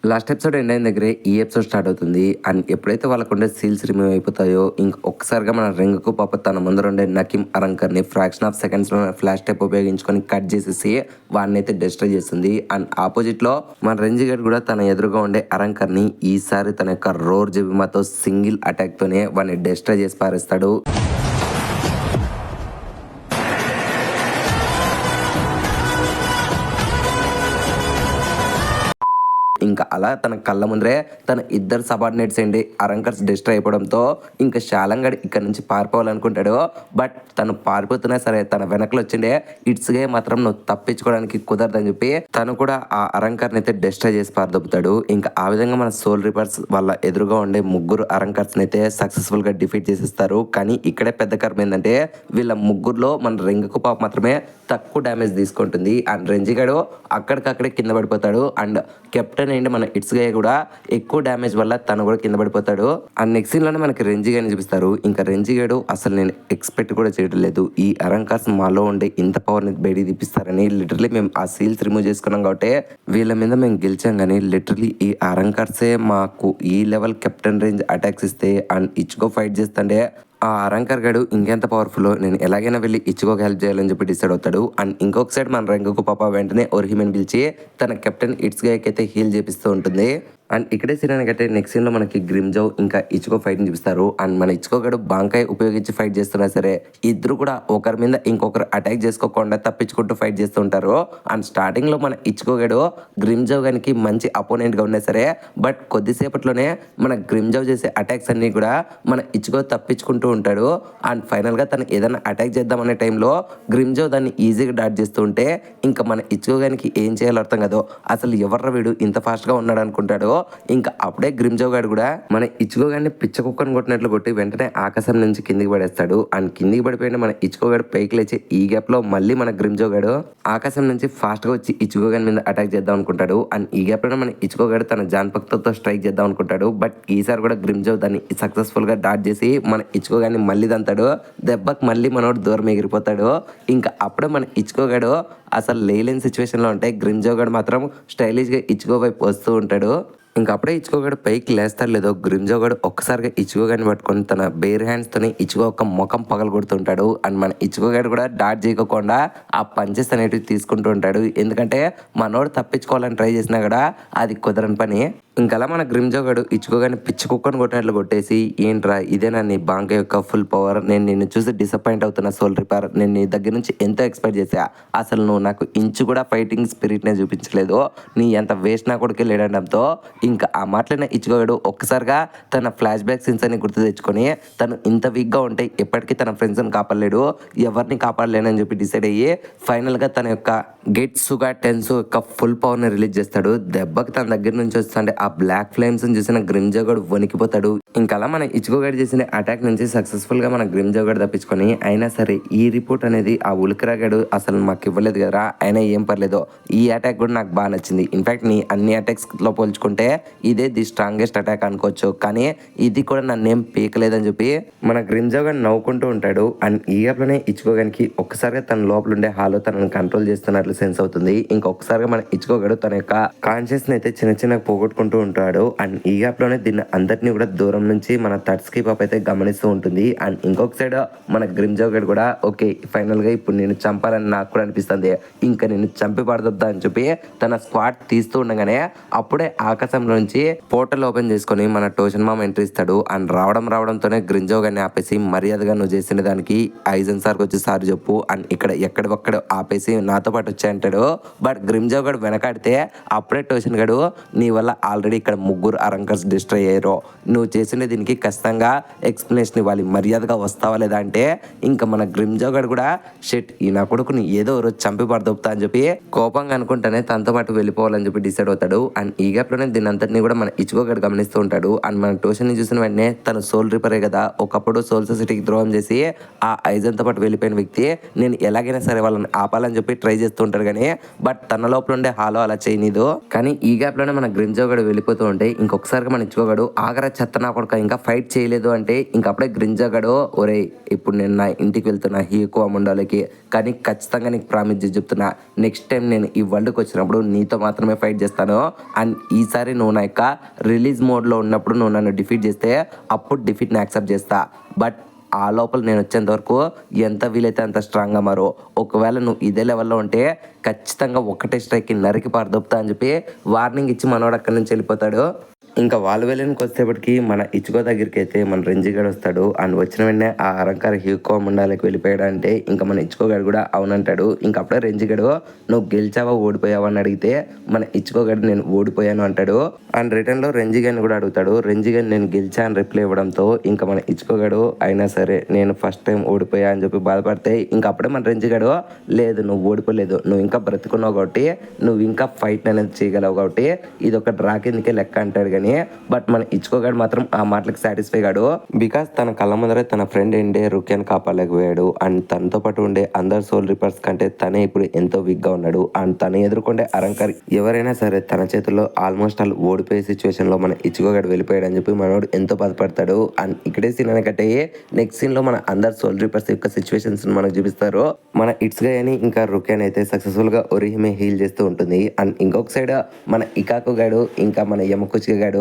Last episode end అయిన దగ్గరే ఈ ఎపిసోడ్ స్టార్ట్ అవుతుంది. అండ్ ఎప్పుడైతే వాళ్ళకుండే సీల్స్ రిమూవ్ అయిపోతాయో ఒక్కసారిగా మన రింగుకు పాప తన ముందరుండే నకీం అరంకర్ని ఫ్రాక్షన్ ఆఫ్ సెకండ్స్లో ఫ్లాష్ టైప్ ఉపయోగించుకొని కట్ చేసేసి వాడిని అయితే డిస్ట్రాయ్ చేస్తుంది. అండ్ ఆపోజిట్లో మన రంజిగడ్ కూడా తన ఎదురుగా ఉండే అరంకర్ని ఈసారి తన యొక్క రోర్ జబిమాతో సింగిల్ అటాక్తోనే వాడిని డిస్ట్రాయ్ చేసి పారేస్తాడు. ఇంకా అలా తన కళ్ళ ముందరే తన ఇద్దరు సబార్డినేట్స్ అండి అరంకర్స్ డిస్ట్రాయ్ అయిపోవడంతో ఇంకా శాలంగడ్ ఇక్కడ నుంచి పారిపోవాలనుకుంటాడు. బట్ తను పారిపోతున్నా సరే తన వెనకలు వచ్చిండే ఇట్స్గా మాత్రం నువ్వు తప్పించుకోవడానికి కుదరదని చెప్పి తను కూడా ఆ అరంకర్ని అయితే డిస్ట్రాయ్ చేసి పారదొబ్బుతాడు. ఇంకా ఆ విధంగా మన సోల్ రిపర్స్ వాళ్ళ ఎదురుగా ఉండే ముగ్గురు అరంకర్స్ని అయితే సక్సెస్ఫుల్ గా డిఫీట్ చేసిస్తారు. కానీ ఇక్కడే పెద్ద కర్మ ఏంటంటే వీళ్ళ ముగ్గురులో మన రింగుకు పాప మాత్రమే తక్కువ డ్యామేజ్ తీసుకుంటుంది. అండ్ రెంజిగాడు అక్కడికక్కడే కింద పడిపోతాడు. అండ్ కెప్టెన్ ఏంటి మన ఇట్స్గా కూడా ఎక్కువ డ్యామేజ్ వల్ల తను కూడా కింద పడిపోతాడు. అండ్ నెక్స్ట్ సీన్ లోనే మనకి రెంజిగాని చూపిస్తారు. ఇంకా రెంజిగాడు అసలు నేను ఎక్స్పెక్ట్ కూడా చేయడం లేదు ఈ అరంకర్స్ మాలో ఉండే ఇంత పవర్ ని బయటికి తీపిస్తారని. లిటరలీ మేము ఆ సీల్స్ రిమూవ్ చేసుకున్నాం కాబట్టి వీళ్ళ మీద మేము గెలిచాం. కానీ లిటరలీ ఈ అరంకర్సే మాకు ఈ లెవెల్ కెప్టెన్ రేంజ్ అటాక్స్ ఇస్తే అండ్ ఇచ్చుకో ఫైట్ చేస్తుంటే ఆ అరంకర్ గడు ఇంకెంత పవర్ఫుల్, నేను ఎలాగైనా వెళ్ళి ఇచ్చుకోక హెల్ప్ చేయాలని చెప్పి డిసైడ్ అవుతాడు. అండ్ ఇంకొక సైడ్ మన రంగుకు పాప వెంటనే ఒరిహిమెన్ పిలిచి తన కెప్టెన్ ఇట్స్ గాయకి అయితే హీల్ చేపిస్తూ ఉంటుంది. అండ్ ఇక్కడే సీన్ అయితే నెక్స్ట్ సీన్ లో మనకి గ్రిమ్జౌ ఇంకా ఇచ్చుకో ఫైట్ ని చూపిస్తారు. అండ్ మన ఇచ్చుకో గడు బాంకాయ్ ఉపయోగించి ఫైట్ చేస్తున్నా సరే ఇద్దరు కూడా ఒకరి మీద ఇంకొకరు అటాక్ చేసుకోకుండా తప్పించుకుంటూ ఫైట్ చేస్తూ ఉంటారు. అండ్ స్టార్టింగ్ లో మన ఇచ్చుకో గడు గ్రిమ్జౌ గానికి మంచి అపోనెంట్ గా ఉన్నా సరే బట్ కొద్దిసేపట్లోనే మన గ్రిమ్జౌ చేసే అటాక్స్ అన్ని కూడా మన ఇచ్చుకో తప్పించుకుంటూ ఉంటాడు. అండ్ ఫైనల్ గా తను ఏదైనా అటాక్ చేద్దామనే టైంలో గ్రిమ్జౌ దాన్ని ఈజీగా డాట్ చేస్తూ ఉంటే ఇంకా మన ఇచ్చుకో గానికి ఏం చేయాలో అర్థం కాదు. అసలు ఎవర్ర వీడు ఇంత ఫాస్ట్ గా ఉన్నాడు అనుకుంటాడు. ఇంకా అప్పుడే గ్రిమ్జౌ గాడు కూడా మన ఇచ్చుకో గాడిని పిచ్చ కుక్కను కొట్టినట్లు కొట్టి వెంటనే ఆకాశం నుంచి కిందికి పడేస్తాడు. అండ్ కిందికి పడిపోయిన మన ఇచ్చుకో గాడు పైకి లేచి ఈ గ్యాప్ లో మళ్ళీ మన గ్రిమ్జౌ గాడు ఆకాశం నుంచి ఫాస్ట్ గా వచ్చి ఇచ్చుకో గాడి మీద అటాక్ చేద్దాం అనుకుంటాడు. అండ్ ఈ గ్యాప్ లో మన ఇచ్చుకో గాడు తన జాన్పక్తో స్ట్రైక్ చేద్దాం అనుకుంటాడు. బట్ ఈసారి కూడా గ్రిమ్జౌ దాన్ని సక్సెస్ఫుల్ గా డాట్ చేసి మన ఇచ్చుకో గాడిని మళ్ళీ దంతాడు. దెబ్బకి మళ్ళీ మనోడు దూరం ఎగిరిపోతాడు. ఇంకా అప్పుడే మన ఇచ్చుకో గాడు అసలు లేలేని సిచ్యువేషన్ లో ఉంటే గ్రిమ్జౌ గాడు మాత్రం స్టైలిష్ గా ఇచ్చుకో వైపు వస్తూ ఉంటాడు. ఇంకా అప్పుడే ఇచ్చుకోగాడు పైకి లేస్తాడు లేదో గ్రిమ్జౌ ఒక్కసారిగా ఇచ్చుకోగాని పట్టుకొని తన బేర్ హ్యాండ్స్ తోని ఇచ్చుకో ఒక ముఖం పగలు కొడుతుంటాడు. అండ్ మన ఇచ్చుకోగాడు కూడా డాట్ చేయకుండా ఆ పంచెస్ అనేటివి తీసుకుంటూ ఉంటాడు. ఎందుకంటే మనోడు తప్పించుకోవాలని ట్రై చేసినా కూడా అది కుదరని పని. ఇంకలా మన గ్రిమ్జౌ గాడు ఇచ్చుకోగాని పిచ్చి కుక్కను కొట్టినట్లు కొట్టేసి ఏంట్రా ఇదేనా నీ బాంక యొక్క ఫుల్ పవర్, నేను నిన్ను చూసి డిసప్పాయింట్ అవుతున్నా సోల్ రిపేర్, నేను నీ దగ్గర నుంచి ఎంతో ఎక్స్పెక్ట్ చేసా, అసలు నువ్వు నాకు ఇంచు కూడా ఫైటింగ్ స్పిరిట్నే చూపించలేదు, నీ ఎంత వేస్ట్ నా కొడుకే లేడంతో ఇంకా ఆ మాటలైన ఇచ్చుకోగాడు ఒక్కసారిగా తన ఫ్లాష్ బ్యాక్ సీన్స్ అని గుర్తు తెచ్చుకొని తను ఇంత వీక్గా ఉంటే ఎప్పటికీ తన ఫ్రెండ్స్ని కాపాడలేడు, ఎవరిని కాపాడలేనని చెప్పి డిసైడ్ అయ్యి ఫైనల్గా తన యొక్క గెట్సుగా టెన్స్ యొక్క ఫుల్ పవర్ని రిలీజ్ చేస్తాడు. దెబ్బకి తన దగ్గర నుంచి వస్తుంటే ఆ బ్లాక్ ఫ్లేమ్స్ చూసిన గ్రిమ్జౌ గాడు వణికిపోతాడు. ఇంకా మన ఇచ్చుకో గాడు చేసిన అటాక్ నుంచి సక్సెస్ఫుల్ గా మన గ్రిమ్జౌ గాడు తప్పించుకొని అయినా సరే ఈ రిపోర్ట్ అనేది ఆ ఉలికరాగాడు అసలు మాకు ఇవ్వలేదు కదరా, అయినా ఏం పర్లేదు, ఈ అటాక్ కూడా నాకు బాగా నచ్చింది, ఇన్ఫాక్ట్ నీ అన్ని అటాక్స్ లో పోల్చుకుంటే ఇదే ది స్ట్రాంగెస్ట్ అటాక్ అనుకోవచ్చు, కానీ ఇది కూడా నన్నేం పీకలేదని చెప్పి మన గ్రిమ్జౌ గాడు నవ్వుకుంటూ ఉంటాడు. అండ్ ఈ గ్యాప్లోనే ఇచ్చుకో గానికి ఒక్కసారిగా తన లోపల ఉండే హాలో తనను కంట్రోల్ చేస్తున్నట్లు సెన్స్ అవుతుంది. ఇంకొకసారిగా మన ఇచ్చుకో గాడు తన యొక్క కాన్షియస్ అయితే చిన్న చిన్న పోగొట్టుకుంటూ ఉంటాడు. అండ్ ఈ గ్యాప్ లోనే దీన్ని అందరినీ కూడా దూరం నుంచి మన తట్స్కి పాప అయితే గమనిస్తూ ఉంటుంది. అండ్ ఇంకొక సైడ్ మన గ్రిమ్జౌ గాడు కూడా ఓకే ఫైనల్ గా ఇప్పుడు నేను చంపాలని నాకు కూడా అనిపిస్తుంది, ఇంకా నేను చంపి పడదొద్దా అని చెప్పి తన స్క్వాడ్ తీస్తూ ఉండగానే అప్పుడే ఆకాశం నుంచి పోర్టల్ ఓపెన్ చేసుకొని మన టోషన్ మామ్ ఎంట్రీ ఇస్తాడు. అండ్ రావడంతోనే గ్రిమ్జౌ గారిని ఆపేసి మర్యాదగా నువ్వు చేసిన దానికి ఐజన్ సార్కి వచ్చి సార్ చెప్పు, అండ్ ఇక్కడ ఎక్కడొక్కడ ఆపేసి నాతో పాటు వచ్చాయంటాడు. బట్ గ్రిమ్జౌ గాడు వెనకాడితే అప్పుడే టోషన్ గాడు నీ వల్ల ఆల్రెడీ ఇక్కడ ముగ్గురు అరంకర్స్ డిస్ట్రాయ్ అయ్యారు, నువ్వు చేసిన దీనికి ఖచ్చితంగా ఎక్స్ప్లెనేషన్ ఇవ్వాలి, మర్యాదగా వస్తావా లేదా అంటే ఇంకా మన గ్రిమ్జౌ గాడు కూడా షెట్ ఈ నా కొడుకుని ఏదో రోజు చంపి పడదొప్పుతా అని చెప్పి కోపంగా అనుకుంటానే తనతో పాటు వెళ్ళిపోవాలని చెప్పి డిసైడ్ అవుతాడు. అండ్ ఈ గ్యాప్ లోనే దీని అంతటిని కూడా మన ఇచ్చుకో గాడు గమనిస్తూ ఉంటాడు. అండ్ మన టోషన్ ని చూసిన వెంటనే తను సోల్ రిపరే కదా, ఒకప్పుడు సోల్ సొసైటీకి ద్రోహం చేసి ఆ ఐజన్తో పాటు వెళ్ళిపోయిన వ్యక్తి, నేను ఎలాగైనా సరే వాళ్ళని ఆపాలని చెప్పి ట్రై చేస్తూ ఉంటాడు. కానీ బట్ తన లోపల ఉండే హాలో అలా చేయనీదు. కానీ ఈ గ్యాప్ లోనే మన గ్రిమ్జౌ గాడు వెళ్ళిపోతూ ఉంటే ఇంకొకసారిగా మనం ఇచ్చుకోగాడు ఆగరా చెత్త నా కొడుక ఇంకా ఫైట్ చేయలేదు అంటే ఇంకప్పుడే గ్రింజాగాడు ఒరే ఇప్పుడు నేను నా ఇంటికి వెళ్తున్నా హీకో అమండాలకి కానీ ఖచ్చితంగా నీకు ప్రామిస్ చేసి చెప్తున్నా నెక్స్ట్ టైం నేను ఈ వరల్డ్కి వచ్చినప్పుడు నీతో మాత్రమే ఫైట్ చేస్తాను అండ్ ఈసారి నువ్వు నా యొక్క రిలీజ్ మోడ్లో ఉన్నప్పుడు నువ్వు నన్ను డిఫీట్ చేస్తే అప్పుడు డిఫీట్ని యాక్సెప్ట్ చేస్తా బట్ ఆ లోపల నేను వచ్చేంత వరకు ఎంత వీలైతే అంత స్ట్రాంగ్గా మారో ఒకవేళ నువ్వు ఇదే లెవెల్లో ఉంటే ఖచ్చితంగా ఒకటే స్ట్రైక్కి నరికి పారదొప్పుతా అని చెప్పి వార్నింగ్ ఇచ్చి మనోడు అక్కడి నుంచి వెళ్ళిపోతాడు. ఇంకా వాళ్ళు వెళ్ళడానికి వచ్చేటప్పటికి మన ఇచ్చుకో దగ్గరికి అయితే మన రెంజిగాడు వస్తాడు అండ్ వచ్చిన వెంటనే ఆ అలంకార హ్యూకో మండలకి వెళ్ళిపోయాడు అంటే ఇంకా మన ఇచ్చుకోగాడు కూడా అవునంటాడు. ఇంకా అప్పుడే రెంజిగాడు నువ్వు గెలిచావా ఓడిపోయావా అని అడిగితే మన ఇచ్చుకోగాడు నేను ఓడిపోయాను అంటాడు. అండ్ రిటర్న్లో రెంజిగాని కూడా అడుగుతాడు. రెంజిగాని నేను గెలిచా అని రిప్లై ఇవ్వడంతో ఇంకా మన ఇచ్చుకోగాడు అయినా సరే నేను ఫస్ట్ టైం ఓడిపోయా అని చెప్పి బాధపడితే ఇంకా అప్పుడే మన రెంజిగాడు లేదు నువ్వు ఓడిపోలేదు నువ్వు ఇంకా బ్రతుకున్నావు కాబట్టి నువ్వు ఇంకా ఫైట్ అనేది చేయగలవు కాబట్టి ఇది ఒక డ్రా కిందకే లెక్క అంటాడు. కానీ బట్ మన ఇచ్చుకోగాడు మాత్రం ఆ మాటలకు సాటిస్ఫై కాడు. బికాస్ తన కళ్ళ ముందరే తన ఫ్రెండ్ ఏండే రుక్యాన్ కాపాడలేకపోయాడు అండ్ తనతో పాటు ఉండే అందరు సోల్ రిపర్స్ కంటే తనే ఇప్పుడు ఎంతో వీక్ గా ఉన్నాడు. అండ్ తను ఎదుర్కొండే అరంకర్ ఎవరైనా సరే తన చేతుల్లో ఆల్మోస్ట్ ఆల్ ఓడిపోయే సిచ్యువేషన్ లో మన ఇచ్చుకోగాడు వెళ్ళిపోయాడు అని చెప్పి మనోడు ఎంతో బాధపడతాడు. అండ్ ఇక్కడే సీన్ అనకట్టే నెక్స్ట్ సీన్ లో మన అందరు సోల్ రిపర్స్ యొక్క సిచ్యువేషన్స్ మనకు చూపిస్తారు. మన ఇట్స్ గా అని ఇంకా రుక్యాన్ అయితే సక్సెస్ఫుల్ గా ఒరిహిమే హీల్ చేస్తూ ఉంటుంది. అండ్ ఇంకొక సైడ్ మన ఇకాకు గాడు ఇంకా మన యమకుచిక గాడు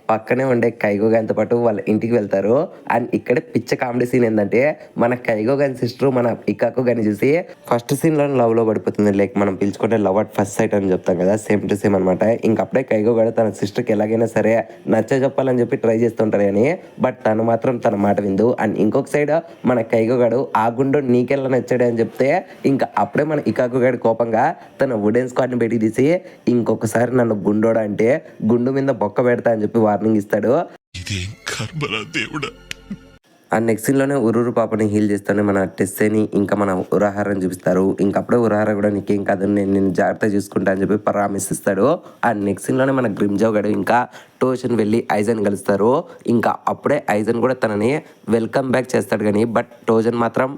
పక్కనే ఉండే కైగో గానితో పాటు వాళ్ళ ఇంటికి వెళ్తారు. అండ్ ఇక్కడ పిచ్చ కామెడీ సీన్ ఏంటంటే మన కైగో గాని సిస్టర్ మన ఇకాకు గాని చూసి ఫస్ట్ సీన్ లో లవ్ లో పడిపోతుంది. లైక్ మనం పిలుచుకుంటే లవ్ అట్ ఫస్ట్ సైట్ అని చెప్తాం కదా సేమ్ టు సేమ్ అనమాట. ఇంకప్పుడే కైగో గాడు తన సిస్టర్ కి ఎలాగైనా సరే నచ్చ చెప్పాలని చెప్పి ట్రై చేస్తుంటారు కానీ బట్ తను మాత్రం తన మాట విందు. అండ్ ఇంకొక సైడ్ మన కైగో గాడు ఆ గుండో నీకెళ్ళ నచ్చాడు అని చెప్తే ఇంకా అప్పుడే మన ఇకాకు గాడి కోపంగా తన వుడెన్ స్క్వాడ్ ని పెట్టి తీసి ఇంకొకసారి నన్ను గుండోడా అంటే గుండు మీద బొక్క పెడతా అని చెప్పి వార్నింగ్ ఇస్తాడు. అండ్ నెక్స్ట్ సీన్ లోనే ఉరురు పాపని హీల్ చేస్తూనే మన టెస్సేని ఇంకా మన ఉరాహారం చూపిస్తారు. ఇంకప్పుడే ఉరాహార కూడా నీకేం కాదు నేను జాగ్రత్త చూసుకుంటా అని చెప్పి ప్రామిస్ ఇస్తాడు. అండ్ నెక్స్ట్ సీన్ లోనే మన గ్రిమ్జావ్ గడు ఇంకా టోషన్ వెళ్ళి ఐజన్ కలుస్తారు. ఇంకా అప్పుడే ఐజన్ కూడా తనని వెల్కమ్ బ్యాక్ చేస్తాడు కానీ బట్ టోజన్ మాత్రం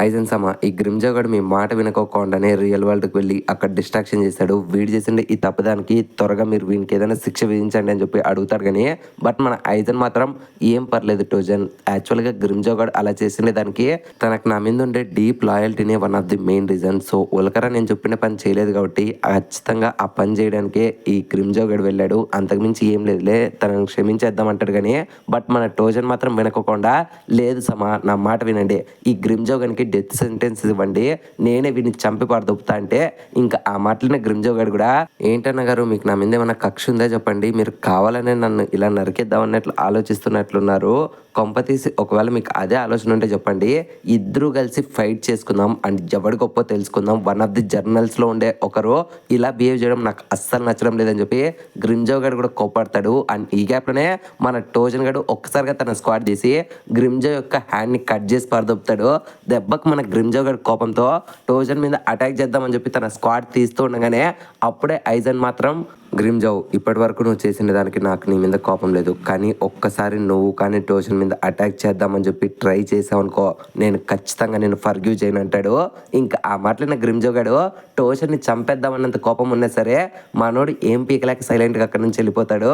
ఐజన్ సమా ఈ గ్రిమ్జాగాడు మీ మాట వినుకోకుండానే రియల్ వరల్డ్కి వెళ్ళి అక్కడ డిస్ట్రాక్షన్ చేశాడు. వీడు చేసిండే ఈ తప్పదానికి త్వరగా మీరు వీనికి ఏదైనా శిక్ష విధించండి అని చెప్పి అడుగుతాడు కానీ బట్ మన ఐజన్ మాత్రం ఏం పర్లేదు టోజన్ యాక్చువల్గా గ్రిమ్జాగాడు అలా చేసిండే దానికి తనకు నా మీద ఉండే డీప్ లాయల్టీనే one of the main reason. So ఉలకరా నేను చెప్పిన పని చేయలేదు కాబట్టి ఖచ్చితంగా ఆ పని చేయడానికే ఈ గ్రిమ్జాగాడు వెళ్ళాడు. అంతకుమించి ఏం లేదులే తనను క్షమించేద్దాం అంటాడు కానీ బట్ మన టోజన్ మాత్రం వినకోకుండా లేదు సమా నా మాట వినండి ఈ గ్రిమ్జాగానికి డెత్ సెంటెన్స్ ఇవ్వండి నేనే వీడిని చంపి పారదొప్పుతా అంటే ఇంకా ఆ మాటలనే గ్రిమ్జావ్ గారు కూడా ఏంటన్న గారు మీకు నా మీద ఏమైనా కక్ష ఉందా చెప్పండి మీరు కావాలనే నన్ను ఇలా నరికేద్దాం అన్నట్లు ఆలోచిస్తున్నట్లున్నారు కొంపతీసి ఒకవేళ మీకు అదే ఆలోచన ఉంటే చెప్పండి ఇద్దరు కలిసి ఫైట్ చేసుకుందాం అండ్ ఎవడి గొప్ప తెలుసుకుందాం. వన్ ఆఫ్ ది జర్నల్స్లో ఉండే ఒకరు ఇలా బిహేవ్ చేయడం నాకు అస్సలు నచ్చడం లేదని చెప్పి గ్రిమ్జావ్ గారు కూడా కోపడతాడు. అండ్ ఈ గ్యాప్లోనే మన టోజన్ గారు ఒక్కసారిగా తన స్క్వాడ్ తీసి గ్రిమ్జావ్ యొక్క హ్యాండ్ని కట్ చేసి పారదొప్పుతాడు. దెబ్బకు మన గ్రిమ్జావ్ గారి కోపంతో టోజన్ మీద అటాక్ చేద్దామని చెప్పి తన స్క్వాడ్ తీస్తూ ఉండగానే అప్పుడే ఐజన్ మాత్రం గ్రిమ్జావ్ ఇప్పటి వరకు నువ్వు చేసిన దానికి నాకు నీ మీద కోపం లేదు కానీ ఒక్కసారి నువ్వు కానీ టోషన్ మీద అటాక్ చేద్దామని చెప్పి ట్రై చేసావు అనుకో నేను ఖచ్చితంగా నేను ఫర్గివ్ చేయను అంటాడు. ఇంకా ఆ మాటలైన గ్రిమ్జావ్ గాడు టోషన్ని చంపేద్దామన్నంత కోపం ఉన్నా సరే మనోడు ఏం పీకలేక సైలెంట్గా అక్కడి నుంచి వెళ్ళిపోతాడు.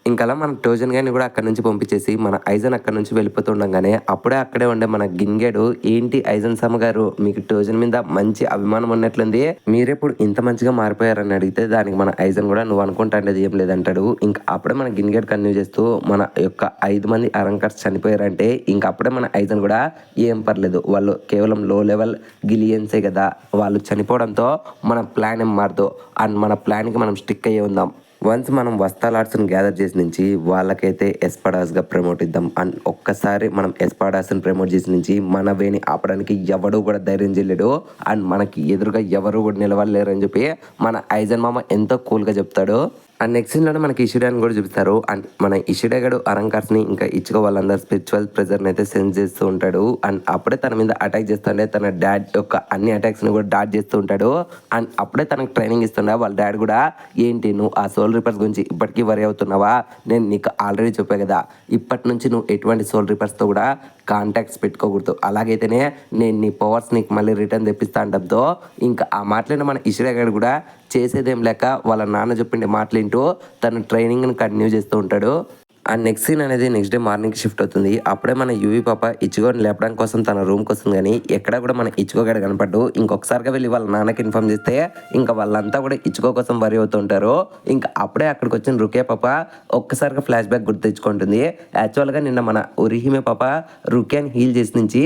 ఇంకా అలా మన టోజన్ గారిని కూడా అక్కడి నుంచి పంపించేసి మన ఐజన్ అక్కడి నుంచి వెళ్ళిపోతుండగానే అప్పుడే అక్కడే ఉండే మన గిన్గేడు ఏంటి ఐజన్ సమ గారు మీకు టోజన్ మీద మంచి అభిమానం ఉన్నట్లుంది మీరెప్పుడు ఇంత మంచిగా మారిపోయారని అడిగితే దానికి మన ఐజన్ కూడా నువ్వు అనుకుంటాండేది ఏం లేదంటాడు. ఇంకా అప్పుడే మన గిన్గేడ్ కంటిన్యూ చేస్తూ మన యొక్క 5 మంది అరంకర్స్ చనిపోయారంటే ఇంకా అప్పుడే మన ఐజన్ కూడా ఏం పర్లేదు వాళ్ళు కేవలం లో లెవెల్ గిలియన్సే కదా వాళ్ళు చనిపోవడంతో మన ప్లాన్ ఏం మారదు అండ్ మన ప్లాన్కి మనం స్టిక్ అయ్యి ఉందాం. వన్స్ మనం వస్తాల్ ఆర్ట్స్ని గ్యాదర్ చేసి నుంచి వాళ్ళకైతే ఎస్పాడాస్గా ప్రమోట్ ఇద్దాం అండ్ ఒక్కసారి మనం ఎస్పాడాస్ని ప్రమోట్ చేసి నుంచి మన వేని ఆపడానికి ఎవడు కూడా ధైర్యం చేయలేడు అండ్ మనకి ఎదురుగా ఎవరు కూడా నిలవలేరు అని చెప్పి మన ఐజన్ మామ ఎంతో కూల్గా చెప్తాడు. అండ్ నెక్స్ట్ సీన్లోనే మనకి ఇషిడాని కూడా చూపిస్తారు అండ్ మన ఇషిడా గడు అరంకర్స్ని ఇంకా ఇచ్చుకో వాళ్ళందరూ స్పిరిచువల్ ప్రెజర్ని అయితే సెన్స్ చేస్తూ ఉంటాడు. అండ్ అప్పుడే తన మీద అటాక్ చేస్తుండే తన డాడ్ యొక్క అన్ని అటాక్స్ని కూడా డాట్ చేస్తూ ఉంటాడు. అండ్ అప్పుడే తనకు ట్రైనింగ్ ఇస్తుండే వాళ్ళ డాడ్ కూడా ఏంటి నువ్వు ఆ సోల్ రిపర్స్ గురించి ఇప్పటికీ వరి అవుతున్నావా నేను నీకు ఆల్రెడీ చెప్పా కదా ఇప్పటి నుంచి నువ్వు ఎటువంటి సోల్ రిపర్స్తో కూడా కాంటాక్ట్స్ పెట్టుకోకూడదు అలాగైతేనే నేను నీ పవర్స్ నీకు మళ్ళీ రిటర్న్ తెప్పిస్తా అంటతో ఇంకా ఆ మాటలైన మన ఇషిడా గడు కూడా చేసేదేం లేక వాళ్ళ నాన్న చెప్పిండే మాటలు వింటూ తన ట్రైనింగ్ని కంటిన్యూ చేస్తూ ఉంటాడు. అండ్ నెక్స్ట్ సీన్ అనేది నెక్స్ట్ డే మార్నింగ్ షిఫ్ట్ అవుతుంది. అప్పుడే మన యూవీ పాప ఇచ్చుగోని లేపడం కోసం తన రూమ్కి వస్తుంది, కానీ ఎక్కడ కూడా మన ఇచ్చుకోగాడు కనపడ్డు. ఇంకొకసారిగా వెళ్ళి వాళ్ళ నాన్నకి ఇన్ఫార్మ్ చేస్తే ఇంకా వాళ్ళంతా కూడా ఇచ్చుకో కోసం వరి అవుతుంటారు. ఇంకా అప్పుడే అక్కడికి వచ్చిన రుకే పాప ఒక్కసారిగా ఫ్లాష్ బ్యాక్ గుర్తు తెచ్చుకుంటుంది. యాక్చువల్గా నిన్న మన ఉరిహిమే పాప రుకేని హీల్ చేసి నుంచి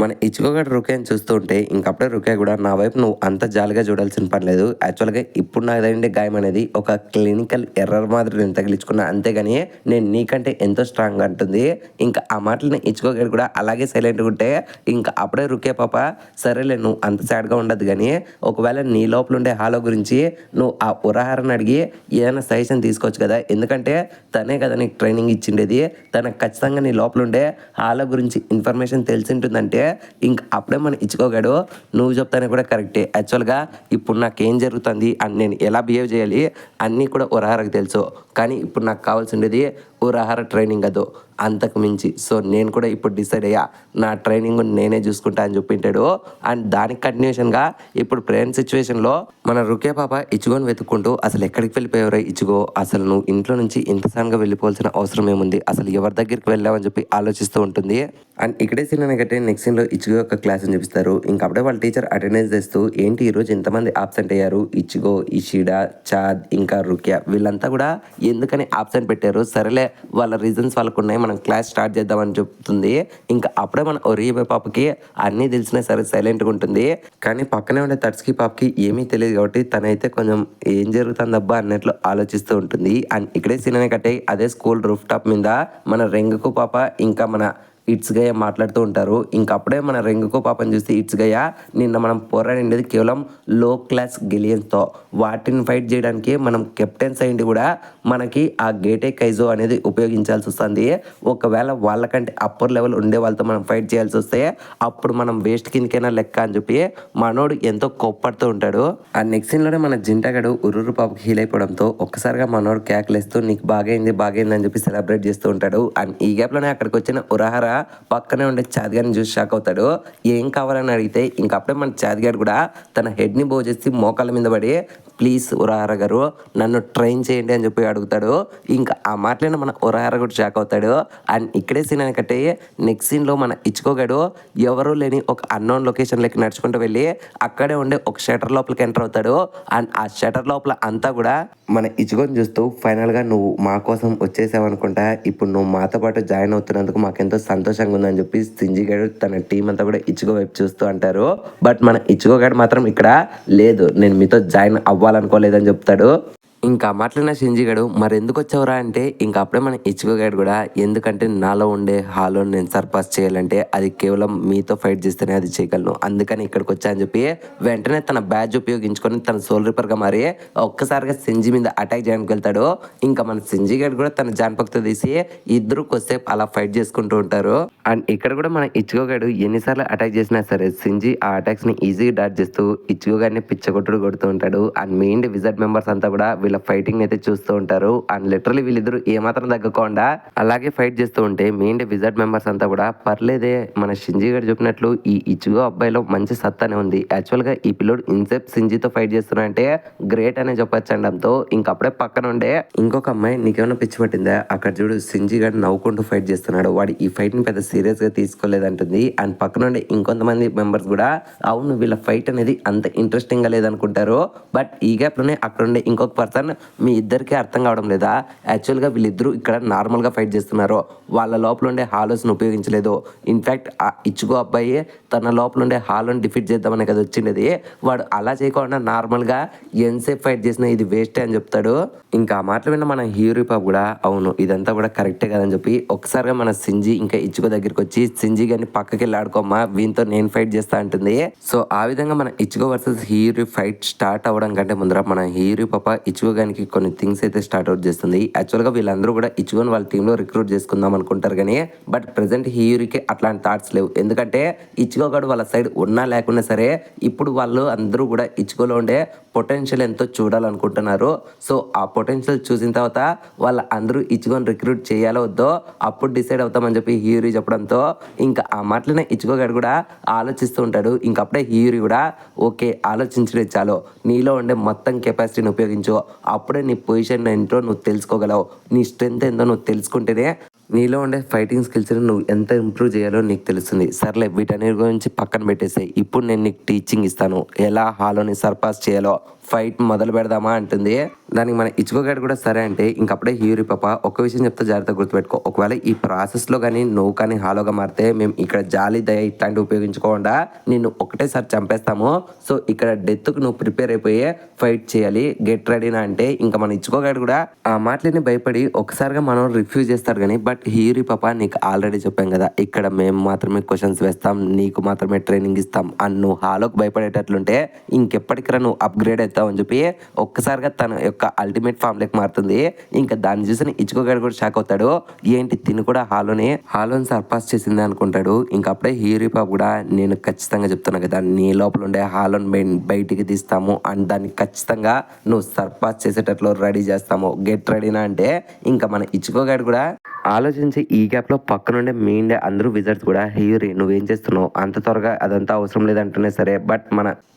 మన ఇచ్చుకోగడ రుకేని చూస్తూ ఉంటే ఇంకప్పుడే రుకే కూడా నా వైపు నువ్వు అంత జాలిగా చూడాల్సిన పని లేదు. యాక్చువల్గా ఇప్పుడు నాకు తగిలిండే గాయం అనేది ఒక క్లినికల్ ఎర్రర్ మాదిరి నేను తగిలించుకున్నా, అంతేగాని నేను నీకంటే ఎంతో స్ట్రాంగ్ అంటుంది. ఇంకా ఆ మాటలని ఇచ్చుకోగడ కూడా అలాగే సైలెంట్గా ఉంటే ఇంకా అప్పుడే రుకే పాప సరేలే నువ్వు అంత సాడ్గా ఉండదు, కానీ ఒకవేళ నీ లోపల ఉండే హాలో గురించి నువ్వు ఆ ఉరాహారాన్ని అడిగి ఏదైనా సజెషన్ తీసుకోవచ్చు కదా, ఎందుకంటే తనే కదా నీకు ట్రైనింగ్ ఇచ్చిండేది. తనకు ఖచ్చితంగా నీ లోపల ఉండే హాలో గురించి ఇన్ఫర్మేషన్ తెలిసి ఉంటుందంటే ఇంక అప్పుడే మనం ఇచ్చుకోగాడు నువ్వు చెప్తానే కూడా కరెక్టే. యాక్చువల్గా ఇప్పుడు నాకేం జరుగుతుంది అని నేను ఎలా బిహేవ్ చేయాలి అన్నీ కూడా ఉరాహారకు తెలుసు, కానీ ఇప్పుడు నాకు కావాల్సిండేది ఉరాహార ట్రైనింగ్ కాదు, అంతకు మించి. సో నేను కూడా ఇప్పుడు డిసైడ్ అయ్యా నా ట్రైనింగ్ నేనే చూసుకుంటా అని చెప్పింటాడు. అండ్ దానికి కంటిన్యూషన్గా ఇప్పుడు ప్రెజెంట్ సిచ్యువేషన్లో మన రుకే పాప ఇచ్చుగోని వెతుక్కుంటూ అసలు ఎక్కడికి వెళ్ళిపోయారో ఇచ్చుగో, అసలు నువ్వు ఇంట్లో నుంచి ఇంత సడన్గా వెళ్ళిపోవాల్సిన అవసరం ఏముంది, అసలు ఎవరి దగ్గరికి వెళ్ళావని చెప్పి ఆలోచిస్తూ ఉంటుంది. అండ్ ఇక్కడే సీన్ అని కట్టే నెక్స్ట్ సీన్లో ఇచ్చుగో యొక్క క్లాస్ని చూపిస్తారు. ఇంకా అప్పుడే వాళ్ళ టీచర్ అటెండెన్స్ చేస్తూ ఏంటి ఈరోజు ఎంతమంది ఆబ్సెంట్ అయ్యారు, ఇచ్చుగో, ఇషిడా, చాద్ ఇంకా రుకియా వీళ్ళంతా కూడా ఎందుకని ఆబ్సెంట్ పెట్టారు, సరేలే వాళ్ళ రీజన్స్ వాళ్ళకు ఉన్నాయి, మనం క్లాస్ స్టార్ట్ చేద్దామని చెప్తుంది. ఇంకా అప్పుడే మన ఒరియే పాపకి అన్నీ తెలిసినా సరే సైలెంట్గా ఉంటుంది, కానీ పక్కనే ఉండే తడ్స్కి పాపకి ఏమీ తెలియదు కాబట్టి తనైతే కొంచెం ఏం జరుగుతుందబ్బా అన్నట్లు ఆలోచిస్తూ ఉంటుంది. అండ్ ఇక్కడే సీన్ అని కట్టే అదే స్కూల్ రూఫ్ టాప్ మీద మన రెంగుకు పాప ఇంకా మన ఇట్స్ గయ మాట్లాడుతూ ఉంటారు. ఇంకప్పుడే మన రెంగుకో పాపని చూస్తే ఇట్స్ గయ నిన్న మనం పోరాడిండేది కేవలం లో క్లాస్ గెలియన్స్తో, వాటిని ఫైట్ చేయడానికి మనం కెప్టెన్స్ అయింది కూడా మనకి ఆ గేటే కైజో అనేది ఉపయోగించాల్సి వస్తుంది. ఒకవేళ వాళ్ళకంటే అప్పర్ లెవెల్ ఉండే వాళ్ళతో మనం ఫైట్ చేయాల్సి వస్తే అప్పుడు మనం వేస్ట్ కిందకైనా లెక్క అని చెప్పి మనోడు ఎంతో కోప్పడుతూ ఉంటాడు. ఆ నెక్స్ట్ సీన్లోనే మన జింటగాడు ఉర్రు పాపకి హీల్ అయిపోవడంతో ఒక్కసారిగా మనోడు కేకలేస్తూ నీకు బాగైంది అని చెప్పి సెలబ్రేట్ చేస్తూ ఉంటాడు. అండ్ ఈ గ్యాప్లోనే అక్కడికి వచ్చిన ఉరహర పక్కనే ఉండే చాద్గాడిని చూసి షాక్ అవుతాడు. ఏం కావాలని అడిగితే ఇంకప్పుడే మన చాద్గాడు కూడా తన హెడ్ని బో చేసి మోకాళ్ళ మీద పడి ప్లీజ్ ఉరహర గారు నన్ను ట్రైన్ చేయండి అని చెప్పి అడుగుతాడు. ఇంకా ఆ మాటలైనా మన ఉరహర కూడా షాక్ అవుతాడు. అండ్ ఇక్కడే సీన్ అని కట్టే నెక్స్ట్ సీన్లో మన ఇచ్చుకోగాడు ఎవరూ లేని ఒక అన్నోన్ లొకేషన్లోకి నడుచుకుంటూ వెళ్ళి అక్కడే ఉండే ఒక షటర్ లోపలికి ఎంటర్ అవుతాడు. అండ్ ఆ షటర్ లోపల అంతా కూడా మన ఇచ్చుకొని చూస్తూ ఫైనల్గా నువ్వు మా కోసం వచ్చేసావు అనుకుంటా, ఇప్పుడు నువ్వు మాతో పాటు జాయిన్ అవుతున్నందుకు మాకెంతో సంతోషంగా ఉందని చెప్పి సింజిగాడు తన టీం అంతా కూడా ఇచ్చుకో వైపు చూస్తూ అంటారు. బట్ మన ఇచ్చుకోగాడు మాత్రం ఇక్కడ లేదు నేను మీతో జాయిన్ అవ్వాలనుకోలేదని చెప్తాడు. ఇంకా మాట్లాడిన షింజిగాడు మరి ఎందుకు వచ్చావురా అంటే ఇంకా అప్పుడే మన ఇచ్చుకోగాడు కూడా ఎందుకంటే నాలో ఉండే హాలో నేను సర్పాస్ చేయాలంటే అది కేవలం మీతో ఫైట్ చేస్తేనే అది చేయగలను, అందుకని ఇక్కడికి వచ్చా అని చెప్పి వెంటనే తన బ్యాడ్జ్ ఉపయోగించుకొని తన సోల్ రిపర్గా మారి ఒక్కసారిగా సింజి మీద అటాక్ చేయడానికి వెళ్తాడు. ఇంకా మన సింజిగాడు కూడా తన జాన్పక్తో తీసి ఇద్దరు కొద్దిసేపు అలా ఫైట్ చేసుకుంటూ ఉంటారు. అండ్ ఇక్కడ కూడా మన ఇచ్చుకోగాడు ఎన్నిసార్లు అటాక్ చేసినా సరే సింజి ఆ అటాక్స్ని ఈజీగా డాట్ చేస్తూ ఇచ్చుకోగాడిని పిచ్చగొట్టుడు కొడుతూ ఉంటాడు. అండ్ మెయిన్ విజార్డ్ మెంబర్స్ అంతా కూడా వీళ్ళ ఫైటింగ్ అయితే చూస్తూ ఉంటారు. అండ్ లిటరలీ వీళ్ళిద్దరు ఏమాత్రం తగ్గకుండా అలాగే ఫైట్ చేస్తూ ఉంటే మెయిన్ విజార్డ్ మెంబర్స్ అంతా కూడా పర్లేదే మన షింజీ గారు చెప్పినట్లు ఈ ఇచ్చుగో అబ్బాయిలో మంచి సత్తానే ఉంది, యాక్చువల్గా ఈ పిల్లోడు ఇన్సెప్ సింజితో ఫైట్ చేస్తున్నా అంటే గ్రేట్ అనే చెప్పొచ్చు అనడంతో ఇంకప్పుడే పక్కన ఉండే ఇంకొక అమ్మాయి నీకేమైనా పిచ్చి పట్టిందా అక్కడ చూడు సింజీ గారు నవ్వుకుంటూ ఫైట్ చేస్తున్నాడు, వాడు ఈ ఫైట్ ని పెద్ద సీరియస్ గా తీసుకోలేదంటుంది. అండ్ పక్కన ఉండే ఇంకొంతమంది మెంబర్స్ కూడా అవును వీళ్ళ ఫైట్ అనేది అంత ఇంట్రెస్టింగ్ గా లేదనుకుంటారు. బట్ ఈ గ్యాప్ లోనే అక్కడ ఉండే ఇంకొక పర్సన్ మీ ఇద్దరికి అర్థం కావడం లేదా, యాక్చువల్గా వీళ్ళిద్దరూ ఇక్కడ నార్మల్గా ఫైట్ చేస్తున్నారు, వాళ్ళ లోపల ఉండే హాలోస్ని ఉపయోగించలేదు. ఇన్ఫ్యాక్ట్ ఆ ఇచ్చుకో అబ్బాయి తన లోపల ఉండే హాలోని డిఫీట్ చేద్దామనే కదా వచ్చిండేది, వాడు అలా చేయకుండా నార్మల్గా ఎంతసేపు ఫైట్ చేసినా ఇది వేస్టే అని చెప్తాడు. ఇంకా ఆ మాటలు విన్న మన హీరో పాప్ కూడా అవును ఇదంతా కూడా కరెక్టే కదని చెప్పి ఒకసారిగా మన సింజి ఇంకా ఇచ్చుకో దగ్గరికి వచ్చి సింజి గారిని పక్కకి వెళ్ళి ఆడుకోమ్మా వీంతో నేను ఫైట్ చేస్తా అంటుంది. సో ఆ విధంగా మన ఇచ్చుకో వర్సెస్ హీరో ఫైట్ స్టార్ట్ అవ్వడం కంటే ముందర మన హీరో పాప ఇచ్చుకో గానికి కొన్ని థింగ్స్ అయితే స్టార్ట్ అవుట్ చేస్తుంది. యాక్చువల్గా వీళ్ళందరూ కూడా ఇచ్చుకొని వాళ్ళ టీంలో రిక్రూట్ చేసుకుందాం అనుకుంటారు కానీ బట్ ప్రెసెంట్ హీరోకి అట్లాంటి థాట్స్ లేవు, ఎందుకంటే ఇచ్చుకోగాడు వాళ్ళ సైడ్ ఉన్నా లేకున్నా సరే ఇప్పుడు వాళ్ళు అందరూ కూడా ఇచ్చుకోలో ఉండే పొటెన్షియల్ ఎంతో చూడాలనుకుంటున్నారు. సో ఆ పొటెన్షియల్ చూసిన తర్వాత వాళ్ళ అందరూ ఇచ్చుకొని రిక్రూట్ చేయాలో వద్దో అప్పుడు డిసైడ్ అవుతామని చెప్పి హీరో చెప్పడంతో ఇంకా ఆ మాటలనే ఇచ్చుకోగాడు కూడా ఆలోచిస్తూ ఉంటాడు. ఇంకప్పుడే హీరో కూడా ఓకే ఆలోచించడే చాలు, నీలో ఉండే మొత్తం కెపాసిటీని ఉపయోగించు, అప్పుడే నీ పొజిషన్ ఏంటో నువ్వు తెలుసుకోగలవు, నీ స్ట్రెంత్ ఏంటో నువ్వు తెలుసుకుంటేనే నీలో ఉండే ఫైటింగ్ స్కిల్స్ని నువ్వు ఎంత ఇంప్రూవ్ చేయాలో నీకు తెలుస్తుంది. సర్లే వీటన్నిటి గురించి పక్కన పెట్టేసాయి, ఇప్పుడు నేను నీకు టీచింగ్ ఇస్తాను, ఎలా హాలోని సర్పాస్ చేయాలో, ఫైట్ మొదలు పెడదామా అంటుంది. దానికి మన ఇచ్చుకోగాడు కూడా సరే అంటే ఇంకప్పుడే హీరో పాప ఒక విషయం చెప్తే జాగ్రత్తగా గుర్తుపెట్టుకో, ఒకవేళ ఈ ప్రాసెస్లో కానీ నువ్వు కానీ హాలోగా మారితే మేము ఇక్కడ జాలి దయ ఇట్లాంటివి ఉపయోగించుకోకుండా నిన్ను ఒకటేసారి చంపేస్తాము. సో ఇక్కడ డెత్కు నువ్వు ప్రిపేర్ అయిపోయి ఫైట్ చేయాలి, గెట్ రెడీనా అంటే ఇంకా మన ఇచ్చుకోగాడు కూడా ఆ మాటలని భయపడి ఒకసారిగా మనం రిఫ్యూజ్ చేస్తాడు. కానీ బట్ హీరో పాప నీకు ఆల్రెడీ చెప్పాం కదా, ఇక్కడ మేము మాత్రమే క్వశ్చన్స్ వేస్తాం, నీకు మాత్రమే ట్రైనింగ్ ఇస్తాం అని నువ్వు హాలోకి భయపడేటట్లుంటే ఇంకెప్పటికరా నువ్వు అప్గ్రేడ్ అవుతావు అని చెప్పి ఒక్కసారిగా తన యొక్క అల్టిమేట్ ఫామ్ లెక్క మారుతుంది. ఇంకా దాన్ని చూసి ఇచ్చుకోగాడు కూడా షాక్ అవుతాడు, ఏంటి తిని కూడా హాలోని సర్పాస్ చేసింది అనుకుంటాడు. ఇంకా అప్పుడే హీరో పాప కూడా నేను ఖచ్చితంగా చెప్తున్నా కదా, నీ లోపల ఉండే హాలోని బయటికి తీస్తాము అండ్ దాన్ని ఖచ్చితంగా నువ్వు సర్పాస్ చేసేటట్లు రెడీ చేస్తాము, గెట్ రెడీనా అంటే ఇంకా మన ఇచ్చుకోగాడు కూడా ఆలోచించి ఈ గ్యాప్లో పక్కనుండే మెయిన్ అందరూ విజర్స్ కూడా హీరో నువ్వేం చేస్తున్నావు, అంత త్వరగా అదంతా అవసరం లేదంటేనే సరే, బట్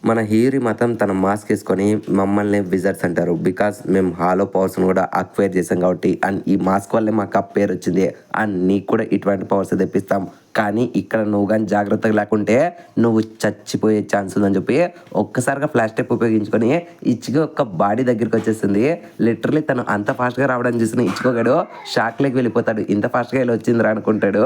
మన హీరో మాత్రం తన మాస్క్ వేసుకొని మమ్మల్ని విజర్స్ అంటారు, బికాస్ మేము హాలో పవర్స్ని కూడా అక్వైర్ చేసాం కాబట్టి, అండ్ ఈ మాస్క్ వల్లే మాకు ఆ పేరు వచ్చింది అండ్ నీకు కూడా ఇటువంటి పవర్స్ తెప్పిస్తాం, కానీ ఇక్కడ నువ్వు కానీ జాగ్రత్తగా లేకుంటే నువ్వు చచ్చిపోయే ఛాన్స్ ఉందని చెప్పి ఒక్కసారిగా ఫ్లాష్ టైప్ ఉపయోగించుకొని ఇచ్చుకో ఒక బాడీ దగ్గరికి వచ్చేస్తుంది. లిటరలీ తను అంత ఫాస్ట్గా రావడం చూసిన ఇచ్చుకోగాడు షాక్ లేకి వెళ్ళిపోతాడు, ఇంత ఫాస్ట్గా ఇలా వచ్చిందిరా అనుకుంటాడు.